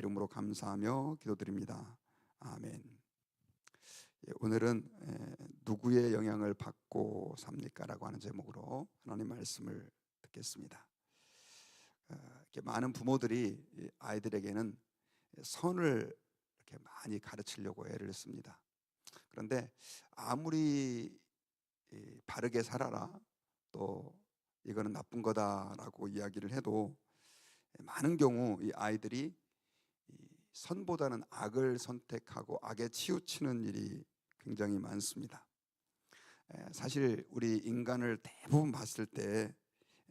이름으로 감사하며 기도드립니다. 아멘. 오늘은 누구의 영향을 받고 삽니까? 라고 하는 제목으로 하나님 말씀을 듣겠습니다. 이렇게 많은 부모들이 아이들에게는 선을 이렇게 많이 가르치려고 애를 씁니다. 그런데 아무리 바르게 살아라, 또 이거는 나쁜 거다라고 이야기를 해도 많은 경우 이 아이들이 선보다는 악을 선택하고 악에 치우치는 일이 굉장히 많습니다. 사실 우리 인간을 대부분 봤을 때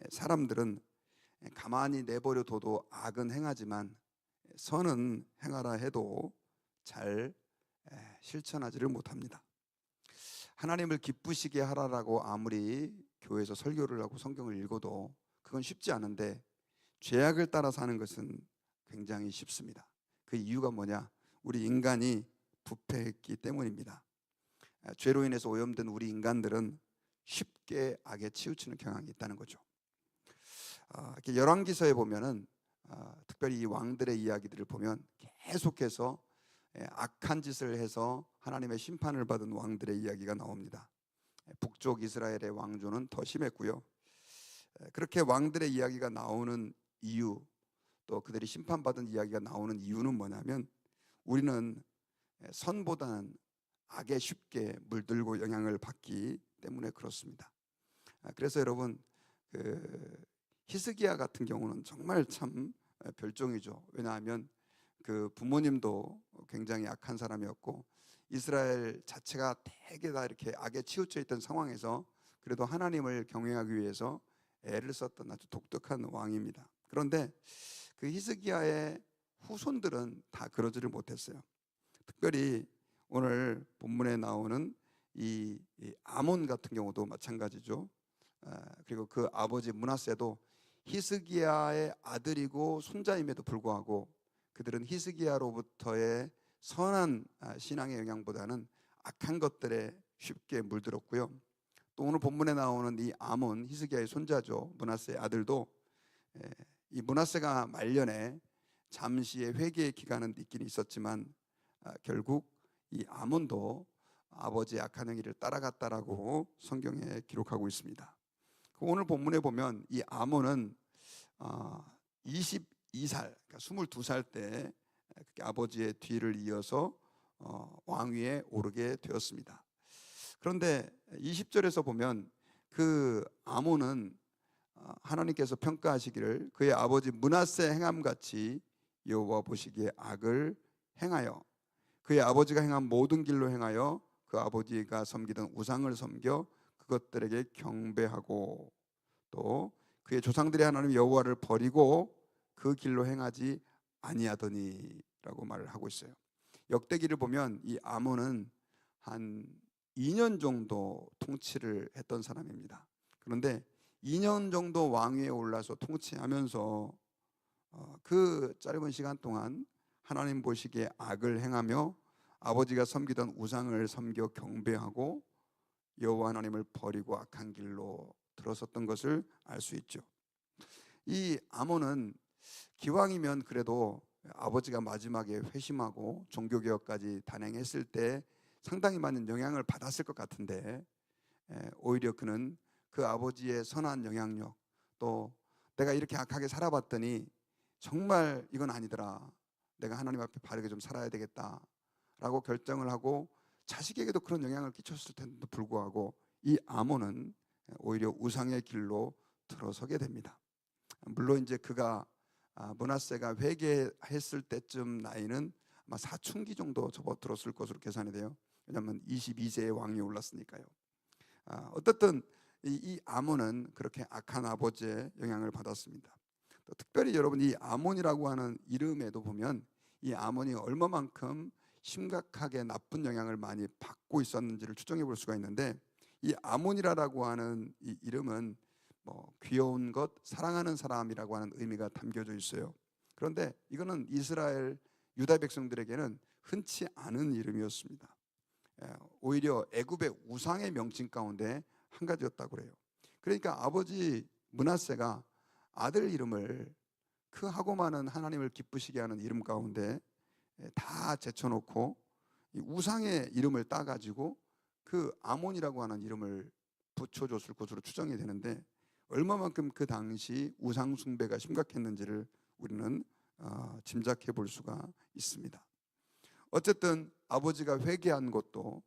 사람들은 가만히 내버려 둬도 악은 행하지만 선은 행하라 해도 잘 실천하지를 못합니다. 하나님을 기쁘시게 하라라고 아무리 교회에서 설교를 하고 성경을 읽어도 그건 쉽지 않은데, 죄악을 따라 사는 것은 굉장히 쉽습니다. 그 이유가 뭐냐? 우리 인간이 부패했기 때문입니다. 죄로 인해서 오염된 우리 인간들은 쉽게 악에 치우치는 경향이 있다는 거죠. 이렇게 열왕기서에 보면은 특별히 이 왕들의 이야기들을 보면 계속해서 악한 짓을 해서 하나님의 심판을 받은 왕들의 이야기가 나옵니다. 북쪽 이스라엘의 왕조는 더 심했고요. 그렇게 왕들의 이야기가 나오는 이유, 또 그들이 심판받은 이야기가 나오는 이유는 뭐냐면, 우리는 선보다는 악에 쉽게 물들고 영향을 받기 때문에 그렇습니다. 그래서 여러분, 히스기야 같은 경우는 정말 참 별종이죠. 왜냐하면 그 부모님도 굉장히 악한 사람이었고, 이스라엘 자체가 되게 다 이렇게 악에 치우쳐 있던 상황에서 그래도 하나님을 경외하기 위해서 애를 썼던 아주 독특한 왕입니다. 그런데 그 히스기야의 후손들은 다 그러지를 못했어요. 특별히 오늘 본문에 나오는 이 아몬 같은 경우도 마찬가지죠. 그리고 그 아버지 므낫세도 히스기야의 아들이고 손자임에도 불구하고 그들은 히스기야로부터의 선한 신앙의 영향보다는 악한 것들에 쉽게 물들었고요. 또 오늘 본문에 나오는 이 아몬, 히스기야의 손자죠, 므낫세의 아들도 이 므낫세가 말년에 잠시의 회개의 기간은 있긴 있었지만 결국 이 아몬도 아버지의 악한 행위를 따라갔다라고 성경에 기록하고 있습니다. 오늘 본문에 보면 이 아몬은 22살, 그러니까 22살 때 아버지의 뒤를 이어서 왕위에 오르게 되었습니다. 그런데 20절에서 보면 그 아몬은 하나님께서 평가하시기를 그의 아버지 므낫세 행함같이 여호와 보시기에 악을 행하여 그의 아버지가 행한 모든 길로 행하여 그 아버지가 섬기던 우상을 섬겨 그것들에게 경배하고 또 그의 조상들의 하나님 여호와를 버리고 그 길로 행하지 아니하더니라고 말을 하고 있어요. 역대기를 보면 이 아몬은 한 2년 정도 통치를 했던 사람입니다. 그런데 2년 정도 왕위에 올라서 통치하면서 그 짧은 시간 동안 하나님 보시기에 악을 행하며 아버지가 섬기던 우상을 섬겨 경배하고 여호와 하나님을 버리고 악한 길로 들어섰던 것을 알 수 있죠. 이 아몬은 기왕이면 그래도 아버지가 마지막에 회심하고 종교개혁까지 단행했을 때 상당히 많은 영향을 받았을 것 같은데, 오히려 그는 그 아버지의 선한 영향력, 또 내가 이렇게 악하게 살아봤더니 정말 이건 아니더라, 내가 하나님 앞에 바르게 좀 살아야 되겠다 라고 결정을 하고 자식에게도 그런 영향을 끼쳤을 텐데도 불구하고 이 아몬은 오히려 우상의 길로 들어서게 됩니다. 물론 이제 그가 므낫세가 회개했을 때쯤 나이는 아마 사춘기 정도 접어들었을 것으로 계산이 돼요. 왜냐하면 22세의 왕이 올랐으니까요. 어떻든 이 아몬은 그렇게 악한 아버지의 영향을 받았습니다. 또 특별히 여러분, 이 아몬이라고 하는 이름에도 보면 이 아몬이 얼마만큼 심각하게 나쁜 영향을 많이 받고 있었는지를 추정해 볼 수가 있는데, 이 아몬이라고 하는 이 이름은 귀여운 것, 사랑하는 사람이라고 하는 의미가 담겨져 있어요. 그런데 이거는 이스라엘 유다 백성들에게는 흔치 않은 이름이었습니다. 오히려 애굽의 우상의 명칭 가운데 한 가지였다고 그래요. 그러니까 아버지 므낫세가 아들 이름을 그 하고 많은 하나님을 기쁘시게 하는 이름 가운데 다 제쳐놓고 이 우상의 이름을 따가지고 그 아몬이라고 하는 이름을 붙여줬을 것으로 추정이 되는데, 얼마만큼 그 당시 우상 숭배가 심각했는지를 우리는 짐작해 볼 수가 있습니다. 어쨌든 아버지가 회개한 것도,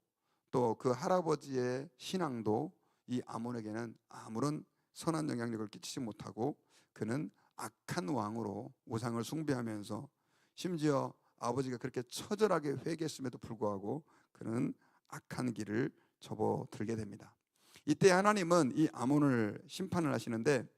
또 그 할아버지의 신앙도 이 아몬에게는 아무런 선한 영향력을 끼치지 못하고, 그는 악한 왕으로 우상을 숭배하면서, 심지어 아버지가 그렇게 처절하게 회개했음에도 불구하고 그는 악한 길을 접어들게 됩니다. 이때 하나님은 이 아몬을 심판을 하시는데,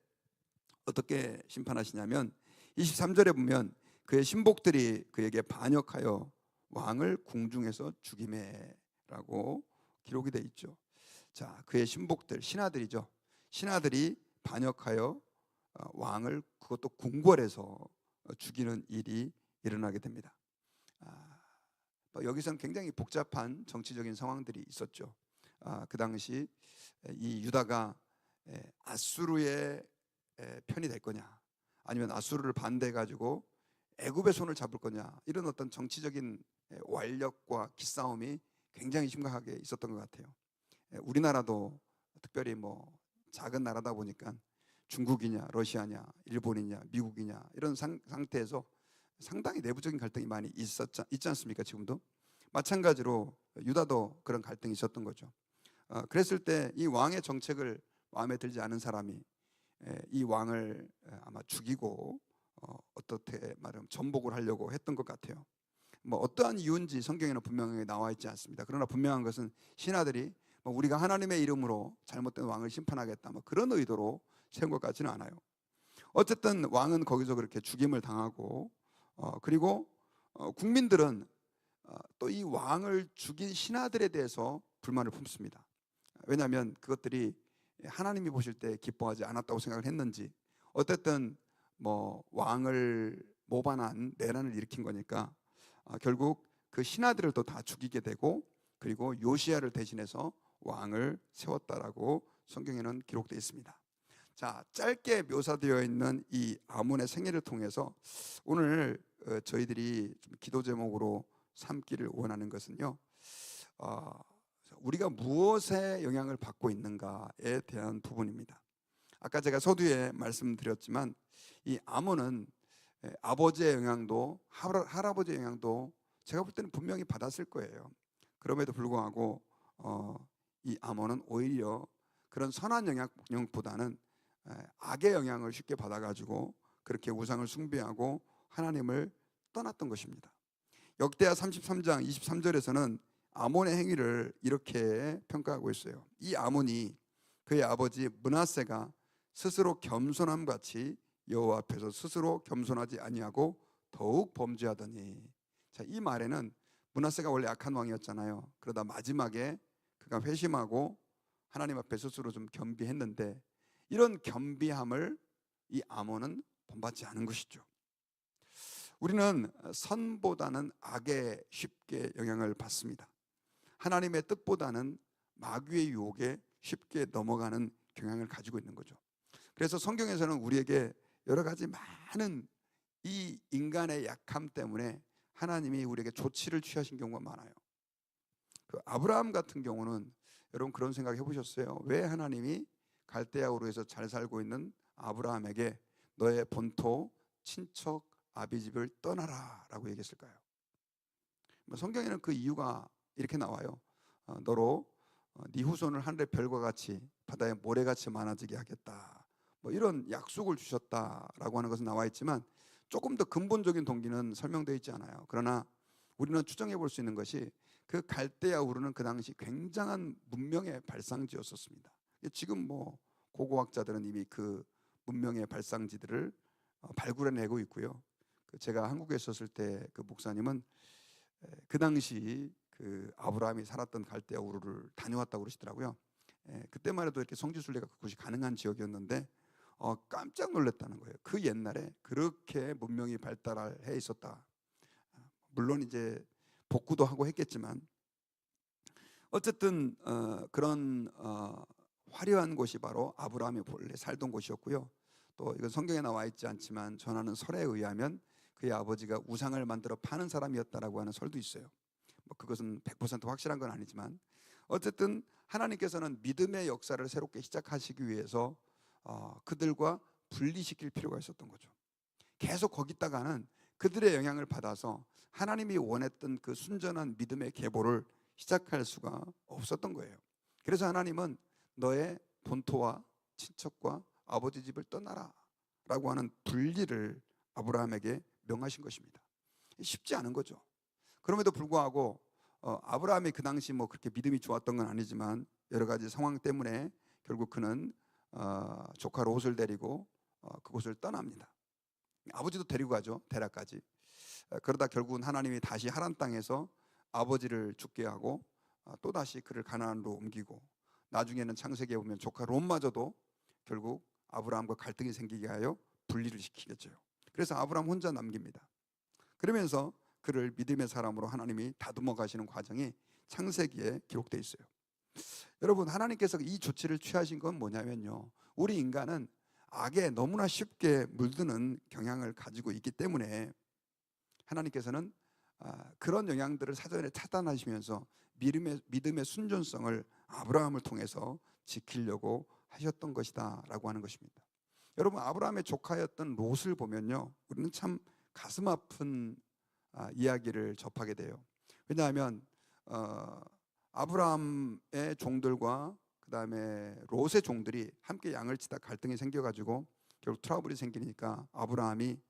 어떻게 심판하시냐면 23절에 보면 그의 신복들이 그에게 반역하여 왕을 궁중에서 죽이매라고 기록이 되어 있죠. 자, 그의 신복들, 신하들이죠. 신하들이 반역하여 왕을, 그것도 궁궐에서 죽이는 일이 일어나게 됩니다. 여기서는 굉장히 복잡한 정치적인 상황들이 있었죠. 그 당시 이 유다가 아수르의 편이 될 거냐, 아니면 아수르를 반대해 가지고 애굽의 손을 잡을 거냐, 이런 어떤 정치적인 완력과 기싸움이 굉장히 심각하게 있었던 것 같아요. 우리나라도 특별히 뭐 작은 나라다 보니까 중국이냐 러시아냐 일본이냐 미국이냐 이런 상태에서 상당히 내부적인 갈등이 많이 있지 않습니까? 지금도 마찬가지로 유다도 그런 갈등이 있었던 거죠. 그랬을 때 이 왕의 정책을 마음에 들지 않은 사람이 이 왕을 아마 죽이고 어떻게 말하면 전복을 하려고 했던 것 같아요. 뭐 어떠한 이유인지 성경에는 분명히 나와 있지 않습니다. 그러나 분명한 것은 신하들이 뭐 우리가 하나님의 이름으로 잘못된 왕을 심판하겠다, 뭐 그런 의도로 세운 것 같지는 않아요. 어쨌든 왕은 거기서 그렇게 죽임을 당하고, 그리고 국민들은 또 이 왕을 죽인 신하들에 대해서 불만을 품습니다. 왜냐하면 그것들이 하나님이 보실 때 기뻐하지 않았다고 생각을 했는지, 어쨌든 뭐 왕을 모반한 내란을 일으킨 거니까 결국 그 신하들을 또 다 죽이게 되고, 그리고 요시야를 대신해서 왕을 세웠다라고 성경에는 기록되어 있습니다. 자, 짧게 묘사되어 있는 이 아몬의 생애를 통해서 오늘 저희들이 좀 기도 제목으로 삼기를 원하는 것은요, 우리가 무엇에 영향을 받고 있는가에 대한 부분입니다. 아까 제가 서두에 말씀드렸지만 이 아몬은 아버지의 영향도 할아버지의 영향도 제가 볼 때는 분명히 받았을 거예요. 그럼에도 불구하고 이 아몬은 오히려 그런 선한 영향보다는 악의 영향을 쉽게 받아가지고 그렇게 우상을 숭배하고 하나님을 떠났던 것입니다. 역대하 33장 23절에서는 아몬의 행위를 이렇게 평가하고 있어요. 이 아몬이 그의 아버지 므낫세가 스스로 겸손함 같이 여호와 앞에서 스스로 겸손하지 아니하고 더욱 범죄하더니. 자, 이 말에는 므낫세가 원래 악한 왕이었잖아요. 그러다 마지막에 그가 회심하고 하나님 앞에 스스로 좀 겸비했는데, 이런 겸비함을 이 아몬은 본받지 않은 것이죠. 우리는 선보다는 악에 쉽게 영향을 받습니다. 하나님의 뜻보다는 마귀의 유혹에 쉽게 넘어가는 경향을 가지고 있는 거죠. 그래서 성경에서는 우리에게 여러 가지 많은 이 인간의 약함 때문에 하나님이 우리에게 조치를 취하신 경우가 많아요. 그 아브라함 같은 경우는 여러분 그런 생각 해보셨어요? 왜 하나님이 갈대아 우르에서 잘 살고 있는 아브라함에게 너의 본토 친척 아비집을 떠나라 라고 얘기했을까요? 성경에는 그 이유가 이렇게 나와요. 너로 네 후손을 하늘의 별과 같이 바다의 모래같이 많아지게 하겠다, 뭐 이런 약속을 주셨다라고 하는 것은 나와 있지만 조금 더 근본적인 동기는 설명되어 있지 않아요. 그러나 우리는 추정해 볼 수 있는 것이 그 갈대아 우르는 그 당시 굉장한 문명의 발상지였었습니다. 지금 뭐 고고학자들은 이미 그 문명의 발상지들을 발굴해내고 있고요. 제가 한국에 있었을 때 그 목사님은 그 당시 그 아브라함이 살았던 갈대아 우르를 다녀왔다고 그러시더라고요. 그때만 해도 이렇게 성지순례가 그곳이 가능한 지역이었는데 깜짝 놀랐다는 거예요. 그 옛날에 그렇게 문명이 발달해 있었다. 물론 이제 복구도 하고 했겠지만 어쨌든 그런 화려한 곳이 바로 아브라함이 본래 살던 곳이었고요. 또 이건 성경에 나와 있지 않지만 전하는 설에 의하면 그의 아버지가 우상을 만들어 파는 사람이었다라고 하는 설도 있어요. 뭐 그것은 100% 확실한 건 아니지만 어쨌든 하나님께서는 믿음의 역사를 새롭게 시작하시기 위해서 그들과 분리시킬 필요가 있었던 거죠. 계속 거기다가는 그들의 영향을 받아서 하나님이 원했던 그 순전한 믿음의 계보를 시작할 수가 없었던 거예요. 그래서 하나님은 너의 본토와 친척과 아버지 집을 떠나라 라고 하는 분리를 아브라함에게 명하신 것입니다. 쉽지 않은 거죠. 그럼에도 불구하고 아브라함이 그 당시 뭐 그렇게 믿음이 좋았던 건 아니지만 여러 가지 상황 때문에 결국 그는 조카 롯을 데리고 그곳을 떠납니다. 아버지도 데리고 가죠. 데라까지. 그러다 결국은 하나님이 다시 하란 땅에서 아버지를 죽게 하고 또다시 그를 가나안으로 옮기고 나중에는 창세기에 보면 조카 롯마저도 결국 아브라함과 갈등이 생기게 하여 분리를 시키겠죠. 그래서 아브라함 혼자 남깁니다. 그러면서 그를 믿음의 사람으로 하나님이 다듬어 가시는 과정이 창세기에 기록되어 있어요. 여러분, 하나님께서 이 조치를 취하신 건 뭐냐면요, 우리 인간은 악에 너무나 쉽게 물드는 경향을 가지고 있기 때문에 하나님께서는 그런 영향들을 사전에 차단하시면서 믿음의 순전성을 아브라함을 통해서 지키려고 하셨던 것이다 라고 하는 것입니다. 여러분, 아브라함의 조카였던 롯을 보면요, 우리는 참 가슴 아픈 이야기를 접하게 돼요. 왜냐하면 아브라함의 종들과 그 다음에 롯의 종들이 함께 양을 치다 갈등이 생겨가지고 결국 트러블이 생기니까 아브라함이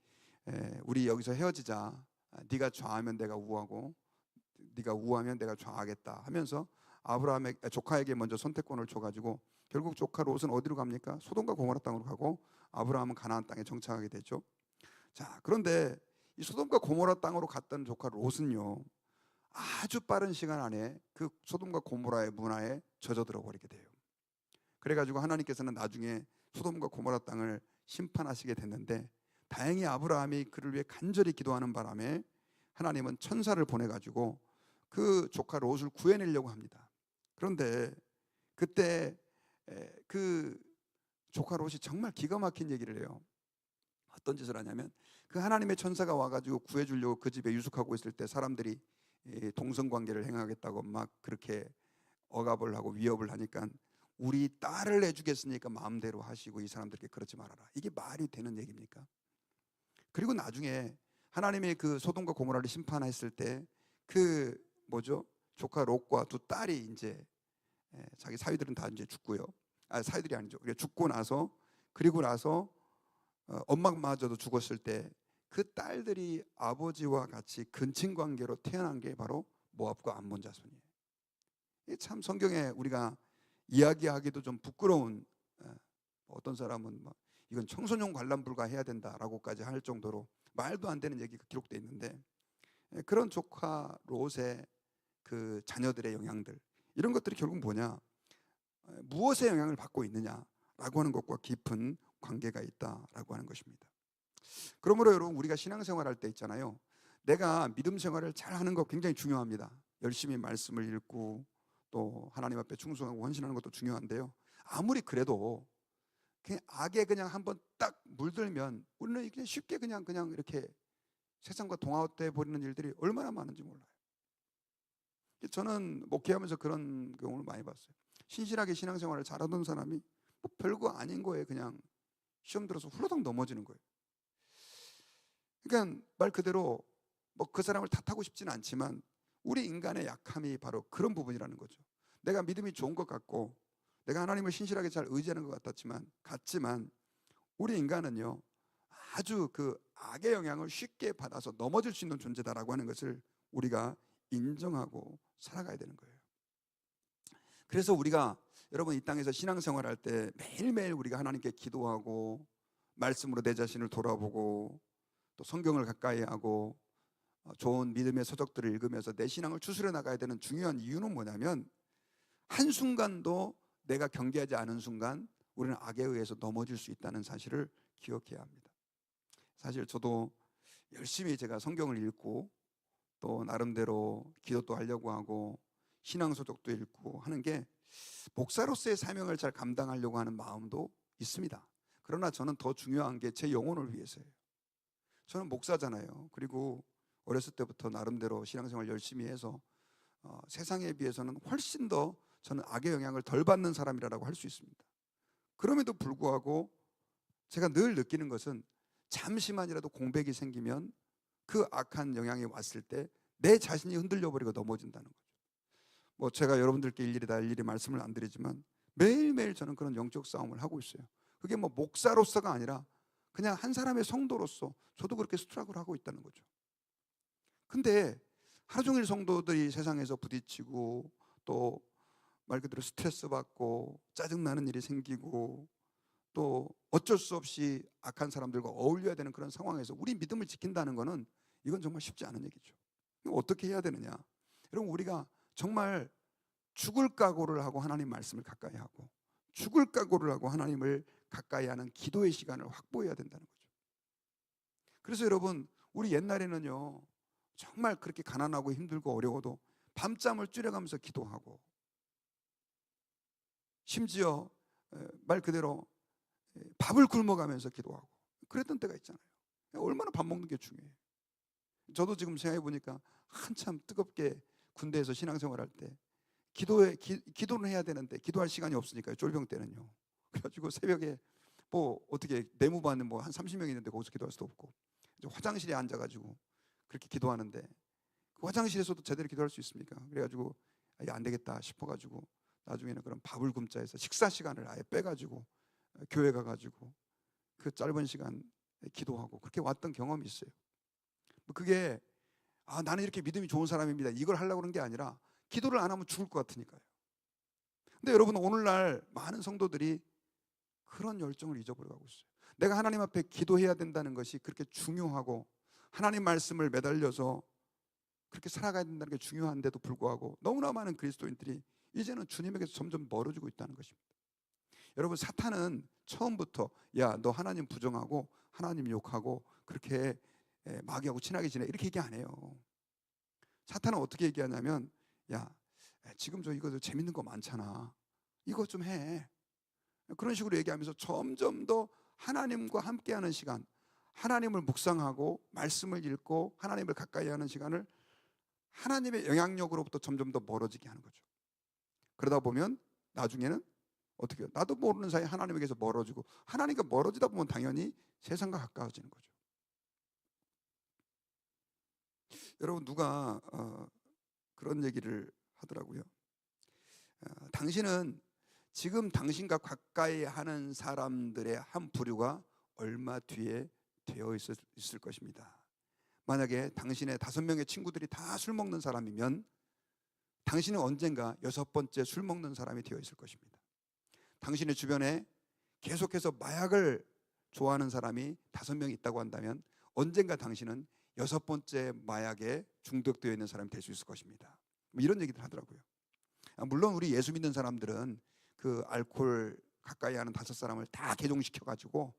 우리 여기서 헤어지자. 네가 좌하면 내가 우하고 네가 우하면 내가 좌하겠다 하면서 아브라함의 조카에게 먼저 선택권을 줘가지고 결국 조카 롯은 어디로 갑니까? 소돔과 고모라 땅으로 가고 아브라함은 가나안 땅에 정착하게 되죠. 자, 그런데 이 소돔과 고모라 땅으로 갔던 조카 롯은요, 아주 빠른 시간 안에 그 소돔과 고모라의 문화에 젖어들어 버리게 돼요. 그래가지고 하나님께서는 나중에 소돔과 고모라 땅을 심판하시게 됐는데, 다행히 아브라함이 그를 위해 간절히 기도하는 바람에 하나님은 천사를 보내가지고 그 조카 롯을 구해내려고 합니다. 그런데 그때 그 조카 롯이 정말 기가 막힌 얘기를 해요. 어떤 짓을 하냐면, 그 하나님의 천사가 와가지고 구해주려고 그 집에 유숙하고 있을 때 사람들이 동성관계를 행하겠다고 막 그렇게 억압을 하고 위협을 하니까 우리 딸을 내주겠으니까 마음대로 하시고 이 사람들에게 그러지 말아라. 이게 말이 되는 얘기입니까? 그리고 나중에 하나님이 그 소돔과 고모라를 심판했을 때 그 뭐죠? 조카 롯과 두 딸이 이제 자기 사위들은 다 이제 죽고요. 사위들이 아니죠. 죽고 나서, 그리고 나서 엄마마저도 죽었을 때 그 딸들이 아버지와 같이 근친 관계로 태어난 게 바로 모압과 암몬 자손이에요. 이게 참 성경에 우리가 이야기하기도 좀 부끄러운, 어떤 사람은 막 이건 청소년 관람 불가해야 된다라고까지 할 정도로 말도 안 되는 얘기가 기록되어 있는데, 그런 조카 롯의 그 자녀들의 영향들, 이런 것들이 결국 뭐냐, 무엇의 영향을 받고 있느냐라고 하는 것과 깊은 관계가 있다라고 하는 것입니다. 그러므로 여러분, 우리가 신앙생활할 때 있잖아요, 내가 믿음 생활을 잘 하는 거 굉장히 중요합니다. 열심히 말씀을 읽고 또 하나님 앞에 충성하고 헌신하는 것도 중요한데요, 아무리 그래도 그냥 악에 그냥 한번 딱 물들면 우리는 이게 쉽게 그냥 이렇게 세상과 동화돼 버리는 일들이 얼마나 많은지 몰라요. 저는 목회하면서 그런 경우를 많이 봤어요. 신실하게 신앙생활을 잘하던 사람이 뭐 별거 아닌 거에 그냥 시험 들어서 훌러덩 넘어지는 거예요. 그러니까 말 그대로 뭐 그 사람을 탓하고 싶지는 않지만 우리 인간의 약함이 바로 그런 부분이라는 거죠. 내가 믿음이 좋은 것 같고 내가 하나님을 신실하게 잘 의지하는 것 같지만 우리 인간은요, 아주 그 악의 영향을 쉽게 받아서 넘어질 수 있는 존재다라고 하는 것을 우리가 인정하고 살아가야 되는 거예요. 그래서 우리가 여러분 이 땅에서 신앙생활할 때 매일매일 우리가 하나님께 기도하고 말씀으로 내 자신을 돌아보고 또 성경을 가까이 하고 좋은 믿음의 서적들을 읽으면서 내 신앙을 추스려 나가야 되는 중요한 이유는 뭐냐면, 한순간도 내가 경계하지 않은 순간 우리는 악에 의해서 넘어질 수 있다는 사실을 기억해야 합니다. 사실 저도 열심히 제가 성경을 읽고 또 나름대로 기도도 하려고 하고 신앙서적도 읽고 하는 게 목사로서의 사명을 잘 감당하려고 하는 마음도 있습니다. 그러나 저는 더 중요한 게 제 영혼을 위해서예요. 저는 목사잖아요. 그리고 어렸을 때부터 나름대로 신앙생활 열심히 해서 세상에 비해서는 훨씬 더 저는 악의 영향을 덜 받는 사람이라고 할 수 있습니다. 그럼에도 불구하고 제가 늘 느끼는 것은 잠시만이라도 공백이 생기면 그 악한 영향이 왔을 때 내 자신이 흔들려 버리고 넘어진다는 거죠. 뭐 제가 여러분들께 일일이 말씀을 안 드리지만 매일매일 저는 그런 영적 싸움을 하고 있어요. 그게 뭐 목사로서가 아니라 그냥 한 사람의 성도로서 저도 그렇게 스트럭을 하고 있다는 거죠. 근데 하루 종일 성도들이 세상에서 부딪히고 또 말 그대로 스트레스 받고 짜증나는 일이 생기고 또 어쩔 수 없이 악한 사람들과 어울려야 되는 그런 상황에서 우리 믿음을 지킨다는 것은 이건 정말 쉽지 않은 얘기죠. 어떻게 해야 되느냐? 여러분, 우리가 정말 죽을 각오를 하고 하나님 말씀을 가까이 하고 죽을 각오를 하고 하나님을 가까이 하는 기도의 시간을 확보해야 된다는 거죠. 그래서 여러분, 우리 옛날에는요 정말 그렇게 가난하고 힘들고 어려워도 밤잠을 줄여가면서 기도하고 심지어 말 그대로 밥을 굶어가면서 기도하고 그랬던 때가 있잖아요. 얼마나 밥 먹는 게 중요해요. 저도 지금 생각해 보니까 한참 뜨겁게 군대에서 신앙생활할 때 기도는 해야 되는데 기도할 시간이 없으니까요. 쫄병 때는요. 그래가지고 새벽에 뭐 어떻게 내무반은 뭐 한 30명 있는데 거기서 기도할 수도 없고 화장실에 앉아가지고 그렇게 기도하는데 그 화장실에서도 제대로 기도할 수 있습니까? 그래가지고 안 되겠다 싶어가지고 나중에는 그런 밥을 굶자 해서 식사 시간을 아예 빼가지고 교회 가가지고 그 짧은 시간 기도하고 그렇게 왔던 경험이 있어요. 그게 나는 이렇게 믿음이 좋은 사람입니다 이걸 하려고 그런 게 아니라 기도를 안 하면 죽을 것 같으니까요. 근데 여러분, 오늘날 많은 성도들이 그런 열정을 잊어버려가고 있어요. 내가 하나님 앞에 기도해야 된다는 것이 그렇게 중요하고 하나님 말씀을 매달려서 그렇게 살아가야 된다는 게 중요한데도 불구하고 너무나 많은 그리스도인들이 이제는 주님에게서 점점 멀어지고 있다는 것입니다. 여러분, 사탄은 처음부터 야, 너 하나님 부정하고 하나님 욕하고 그렇게 마귀하고 친하게 지내 이렇게 얘기 안 해요. 사탄은 어떻게 얘기하냐면 야, 지금 저 이거 재밌는 거 많잖아, 이거 좀 해, 그런 식으로 얘기하면서 점점 더 하나님과 함께하는 시간, 하나님을 묵상하고 말씀을 읽고 하나님을 가까이 하는 시간을 하나님의 영향력으로부터 점점 더 멀어지게 하는 거죠. 그러다 보면 나중에는 어떻게 해요? 나도 모르는 사이에 하나님에게서 멀어지고 하나님과 멀어지다 보면 당연히 세상과 가까워지는 거죠. 여러분, 누가 그런 얘기를 하더라고요. 당신은 지금 당신과 가까이 하는 사람들의 한 부류가 얼마 뒤에 되어 있을 것입니다. 만약에 당신의 5명의 친구들이 다 술 먹는 사람이면 당신은 언젠가 6번째 술 먹는 사람이 되어 있을 것입니다. 당신의 주변에 계속해서 마약을 좋아하는 사람이 5명 있다고 한다면 언젠가 당신은 6번째 마약에 중독되어 있는 사람이 될 수 있을 것입니다. 이런 얘기들 하더라고요. 물론 우리 예수 믿는 사람들은 그 알코올 가까이 하는 5사람을 다 개종시켜가지고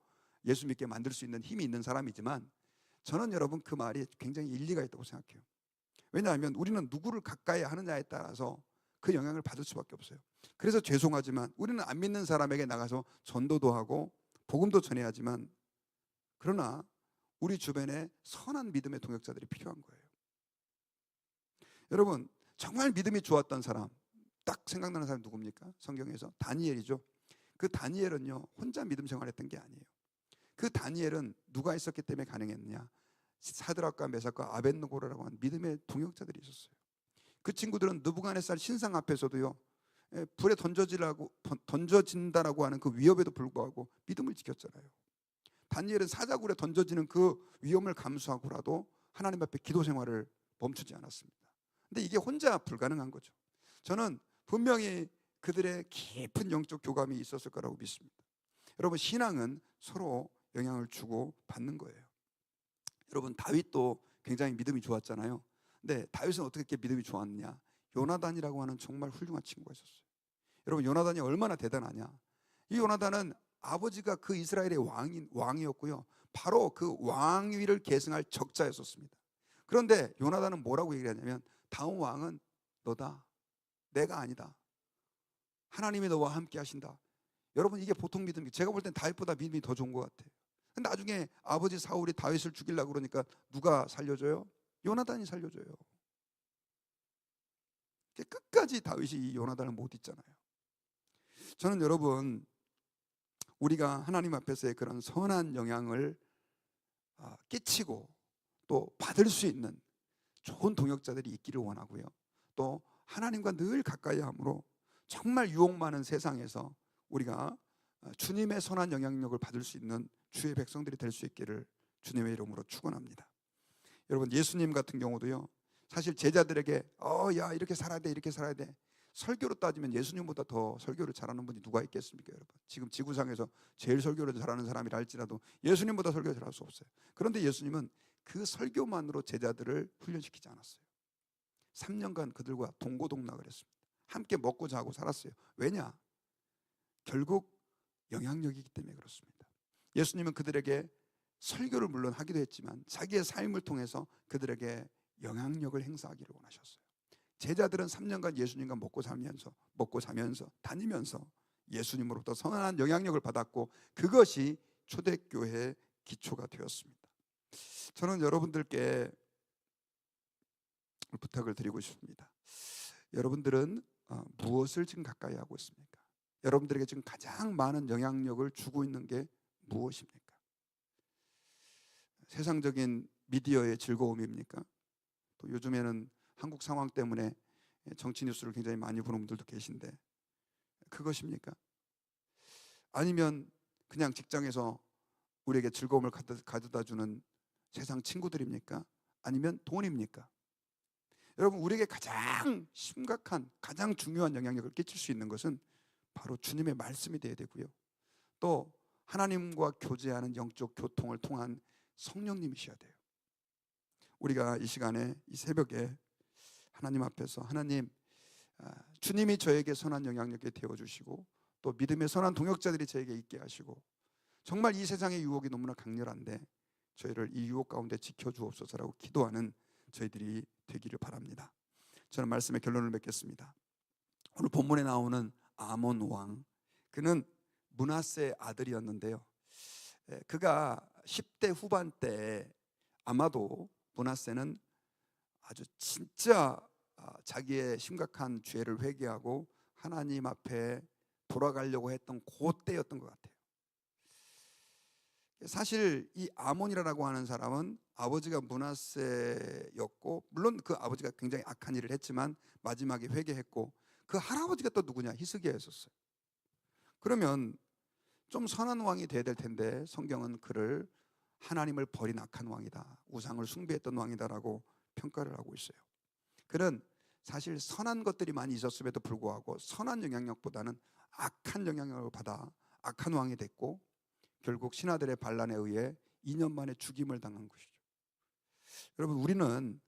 예수 믿게 만들 수 있는 힘이 있는 사람이지만 저는 여러분 그 말이 굉장히 일리가 있다고 생각해요. 왜냐하면 우리는 누구를 가까이 하느냐에 따라서 그 영향을 받을 수밖에 없어요. 그래서 죄송하지만 우리는 안 믿는 사람에게 나가서 전도도 하고 복음도 전해야지만 그러나 우리 주변에 선한 믿음의 동역자들이 필요한 거예요. 여러분, 정말 믿음이 좋았던 사람 딱 생각나는 사람이 누굽니까? 성경에서 다니엘이죠. 그 다니엘은요 혼자 믿음 생활했던 게 아니에요. 그 다니엘은 누가 있었기 때문에 가능했느냐? 사드락과 메삭과 아벳느고라고 하는 믿음의 동역자들이 있었어요. 그 친구들은 느부갓네살 신상 앞에서도요 불에 던져진다라고 하는 그 위협에도 불구하고 믿음을 지켰잖아요. 다니엘은 사자굴에 던져지는 그 위험을 감수하고라도 하나님 앞에 기도 생활을 멈추지 않았습니다. 근데 이게 혼자 불가능한 거죠. 저는 분명히 그들의 깊은 영적 교감이 있었을 거라고 믿습니다. 여러분, 신앙은 서로 영향을 주고 받는 거예요. 여러분, 다윗도 굉장히 믿음이 좋았잖아요. 근데 다윗은 어떻게 믿음이 좋았느냐? 요나단이라고 하는 정말 훌륭한 친구가 있었어요. 여러분, 요나단이 얼마나 대단하냐? 이 요나단은 아버지가 그 이스라엘의 왕이었고요. 바로 그 왕위를 계승할 적자였었습니다. 그런데 요나단은 뭐라고 얘기를 하냐면 다음 왕은 너다, 내가 아니다. 하나님이 너와 함께 하신다. 여러분 이게 보통 믿음이, 제가 볼 땐 다윗보다 믿음이 더 좋은 것 같아요. 근데 나중에 아버지 사울이 다윗을 죽이려고 그러니까 누가 살려줘요? 요나단이 살려줘요. 끝까지 다윗이 이 요나단을 못 잊잖아요. 저는 여러분, 우리가 하나님 앞에서의 그런 선한 영향을 끼치고 또 받을 수 있는 좋은 동역자들이 있기를 원하고요. 또 하나님과 늘 가까이 함으로 정말 유혹 많은 세상에서 우리가 주님의 선한 영향력을 받을 수 있는 주의 백성들이 될 수 있기를 주님의 이름으로 축원합니다. 여러분, 예수님 같은 경우도요, 사실 제자들에게 야 이렇게 살아야 돼, 이렇게 살아야 돼. 설교로 따지면 예수님보다 더 설교를 잘하는 분이 누가 있겠습니까, 여러분? 지금 지구상에서 제일 설교를 잘하는 사람이라 할지라도 예수님보다 설교 잘할 수 없어요. 그런데 예수님은 그 설교만으로 제자들을 훈련시키지 않았어요. 3년간 그들과 동고동락을 했습니다. 함께 먹고 자고 살았어요. 왜냐? 결국 영향력이기 때문에 그렇습니다. 예수님은 그들에게 설교를 물론 하기도 했지만 자기의 삶을 통해서 그들에게 영향력을 행사하기를 원하셨어요. 제자들은 3년간 예수님과 먹고 자면서 다니면서 예수님으로부터 선한 영향력을 받았고 그것이 초대교회의 기초가 되었습니다. 저는 여러분들께 부탁을 드리고 싶습니다. 여러분들은 무엇을 지금 가까이 하고 있습니까? 여러분들에게 지금 가장 많은 영향력을 주고 있는 게 무엇입니까? 세상적인 미디어의 즐거움입니까? 또 요즘에는 한국 상황 때문에 정치 뉴스를 굉장히 많이 보는 분들도 계신데 그것입니까? 아니면 그냥 직장에서 우리에게 즐거움을 가져다 주는 세상 친구들입니까? 아니면 돈입니까? 여러분, 우리에게 가장 심각한, 가장 중요한 영향력을 끼칠 수 있는 것은 바로 주님의 말씀이 되어야 되고요, 또 하나님과 교제하는 영적 교통을 통한 성령님이셔야 돼요. 우리가 이 시간에, 이 새벽에 하나님 앞에서, 하나님, 주님이 저에게 선한 영향력이 되어주시고 또 믿음의 선한 동역자들이 저에게 있게 하시고, 정말 이 세상의 유혹이 너무나 강렬한데 저희를 이 유혹 가운데 지켜주옵소서라고 기도하는 저희들이 되기를 바랍니다. 저는 말씀의 결론을 맺겠습니다. 오늘 본문에 나오는 아몬 왕, 그는 므낫세의 아들이었는데요, 그가 10대 후반 때 아마도 므낫세는 아주 진짜 자기의 심각한 죄를 회개하고 하나님 앞에 돌아가려고 했던 그때였던 것 같아요. 사실 이 아몬이라고 하는 사람은 아버지가 므낫세였고, 물론 그 아버지가 굉장히 악한 일을 했지만 마지막에 회개했고, 그 할아버지가 또 누구냐? 히스기야였었어요. 그러면 좀 선한 왕이 돼야 될 텐데 성경은 그를 하나님을 버린 악한 왕이다, 우상을 숭배했던 왕이다라고 평가를 하고 있어요. 그는 사실 선한 것들이 많이 있었음에도 불구하고 선한 영향력보다는 악한 영향력을 받아 악한 왕이 됐고 결국 신하들의 반란에 의해 2년 만에 죽임을 당한 것이죠. 여러분, 우리는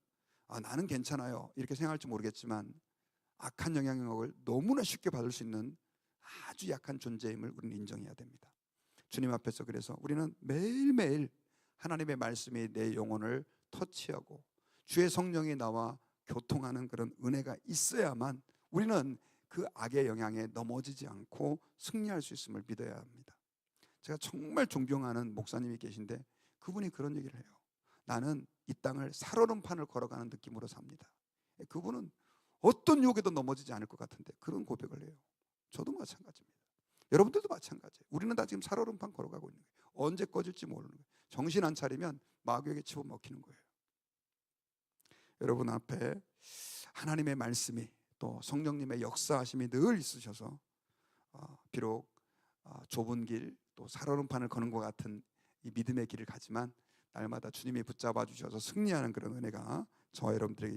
나는 괜찮아요 이렇게 생각할지 모르겠지만 악한 영향력을 너무나 쉽게 받을 수 있는 아주 약한 존재임을 우리는 인정해야 됩니다. 주님 앞에서 그래서 우리는 매일매일 하나님의 말씀이 내 영혼을 터치하고 주의 성령이 나와 교통하는 그런 은혜가 있어야만 우리는 그 악의 영향에 넘어지지 않고 승리할 수 있음을 믿어야 합니다. 제가 정말 존경하는 목사님이 계신데 그분이 그런 얘기를 해요. 나는 이 땅을 살얼음판을 걸어가는 느낌으로 삽니다. 그분은 어떤 유혹에도 넘어지지 않을 것 같은데 그런 고백을 해요. 저도 마찬가지입니다. 여러분들도 마찬가지예요. 우리는 다 지금 살얼음판 걸어가고 있는 거예요. 언제 꺼질지 모르는 거예요. 정신 안 차리면 마귀에게 집어먹히는 거예요. 여러분 앞에 하나님의 말씀이 또 성령님의 역사하심이 늘 있으셔서 비록 좁은 길, 또 살얼음판을 거는 것 같은 이 믿음의 길을 가지만 날마다 주님이 붙잡아 주셔서 승리하는 그런 은혜가 저와 여러분들에게